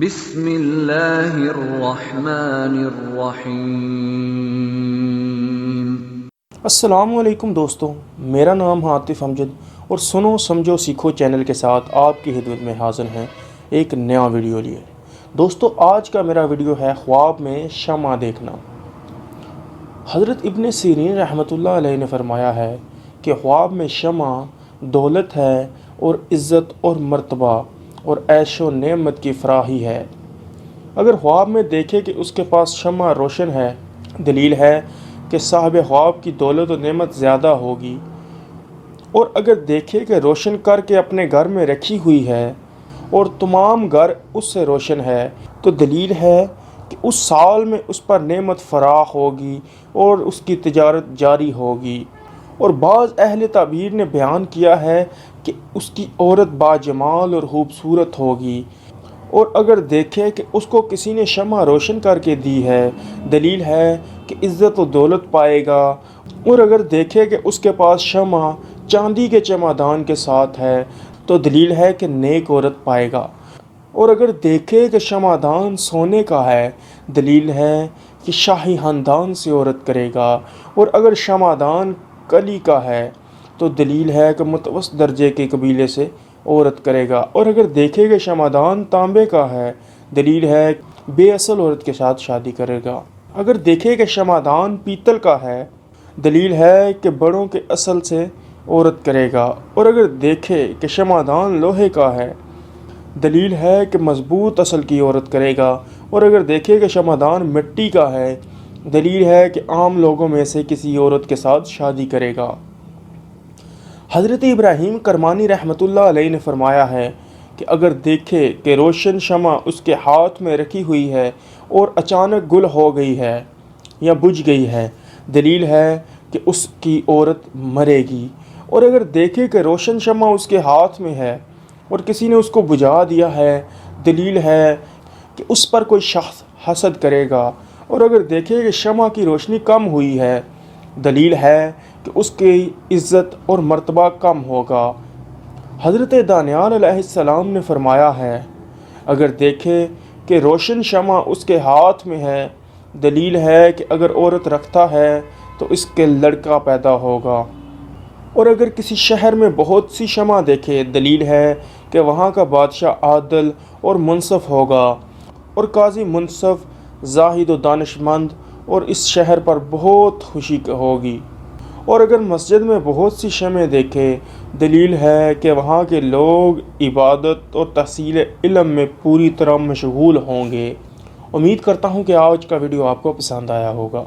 بسم اللہ الرحمن الرحیم۔ السلام علیکم دوستو، میرا نام عاطف امجد اور سنو سمجھو سیکھو چینل کے ساتھ آپ کی خدمت میں حاضر ہیں ایک نیا ویڈیو لیے۔ دوستو، آج کا میرا ویڈیو ہے خواب میں شمع دیکھنا۔ حضرت ابن سیرین رحمۃ اللہ علیہ نے فرمایا ہے کہ خواب میں شمع دولت ہے اور عزت اور مرتبہ اور عیش و نعمت کی فراہی ہے۔ اگر خواب میں دیکھے کہ اس کے پاس شمع روشن ہے، دلیل ہے کہ صاحب خواب کی دولت و نعمت زیادہ ہوگی، اور اگر دیکھے کہ روشن کر کے اپنے گھر میں رکھی ہوئی ہے اور تمام گھر اس سے روشن ہے، تو دلیل ہے کہ اس سال میں اس پر نعمت فراخ ہوگی اور اس کی تجارت جاری ہوگی۔ اور بعض اہل تعبیر نے بیان کیا ہے کہ اس کی عورت باجمال اور خوبصورت ہوگی، اور اگر دیکھے کہ اس کو کسی نے شمع روشن کر کے دی ہے، دلیل ہے کہ عزت و دولت پائے گا۔ اور اگر دیکھے کہ اس کے پاس شمع چاندی کے چمادان کے ساتھ ہے، تو دلیل ہے کہ نیک عورت پائے گا۔ اور اگر دیکھے کہ شمعدان سونے کا ہے، دلیل ہے کہ شاہی خاندان سے عورت کرے گا۔ اور اگر شمعدان کلی کا ہے تو دلیل ہے کہ متوسط درجے کے قبیلے سے عورت کرے گا۔ اور اگر دیکھے کہ شمعدان تانبے کا ہے، دلیل ہے بے اصل عورت کے ساتھ شادی کرے گا۔ اگر دیکھے کہ شمعدان پیتل کا ہے، دلیل ہے کہ بڑوں کے اصل سے عورت کرے گا۔ اور اگر دیکھے کہ شمعدان لوہے کا ہے، دلیل ہے کہ مضبوط اصل کی عورت کرے گا۔ اور اگر دیکھے کہ شمعدان مٹی کا ہے، دلیل ہے کہ عام لوگوں میں سے کسی عورت کے ساتھ شادی کرے گا۔ حضرت ابراہیم کرمانی رحمۃ اللہ علیہ نے فرمایا ہے کہ اگر دیکھے کہ روشن شمع اس کے ہاتھ میں رکھی ہوئی ہے اور اچانک گل ہو گئی ہے یا بجھ گئی ہے، دلیل ہے کہ اس کی عورت مرے گی۔ اور اگر دیکھے کہ روشن شمع اس کے ہاتھ میں ہے اور کسی نے اس کو بجھا دیا ہے، دلیل ہے کہ اس پر کوئی شخص حسد کرے گا۔ اور اگر دیکھے کہ شمع کی روشنی کم ہوئی ہے، دلیل ہے کہ اس کی عزت اور مرتبہ کم ہوگا۔ حضرت دانیال علیہ السلام نے فرمایا ہے، اگر دیکھے کہ روشن شمع اس کے ہاتھ میں ہے، دلیل ہے کہ اگر عورت رکھتا ہے تو اس کے لڑکا پیدا ہوگا۔ اور اگر کسی شہر میں بہت سی شمع دیکھے، دلیل ہے کہ وہاں کا بادشاہ عادل اور منصف ہوگا اور قاضی منصف، زاہد و دانش مند، اور اس شہر پر بہت خوشی ہوگی۔ اور اگر مسجد میں بہت سی شمعیں دیکھے، دلیل ہے کہ وہاں کے لوگ عبادت اور تحصیل علم میں پوری طرح مشغول ہوں گے۔ امید کرتا ہوں کہ آج کا ویڈیو آپ کو پسند آیا ہوگا۔